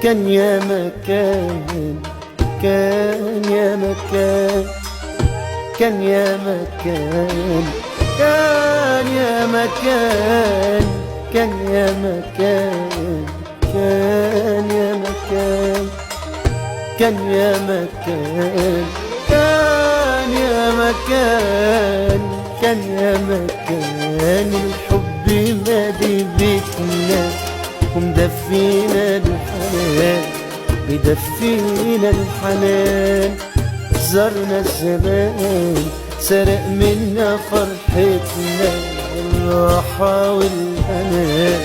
كان يا مكان، كان يا مكان، كان يا مكان، كان يا مكان، كان يا مكان، كان يا مكان، كان يا مكان، كان يا مكان، كان يا مكان. الحب مالي بيتنا ومدفينا الحنان، بيدفينا الحنان. زرنا الزمان سرق منا فرحتنا، الراحة والأمان،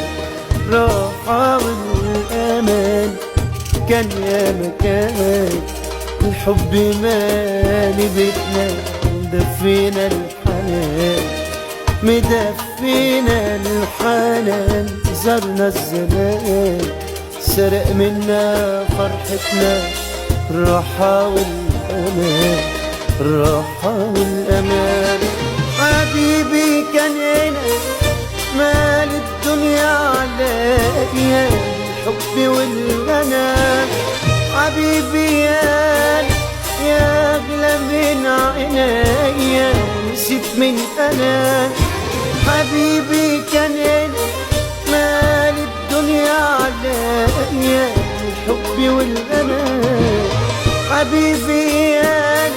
الراحة والأمان. كان يا مكان الحب مالي بيتنا مدفينا الحنان، مدفينا الحنان. زرنا الزمان سرق منا فرحتنا، الراحة والأمان، الراحة والأمان. حبيبي كان هنا مال الدنيا عليا، الحب والغنى. حبيبي يا أغلى من عينيا، نسيت من أنا. حبيبي كان هنا مال الدنيا عليا، الحب والأمان. حبيبي يا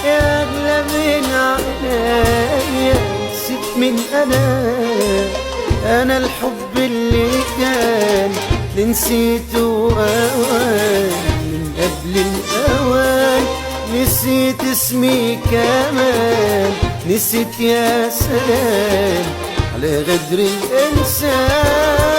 أغلى من عينيا، نسيت من أنا الحب اللي كان اللي نسيته أوان من قبل الأوان. نسيت اسمي كمان، نسيت يا سلام على غدر الإنسان.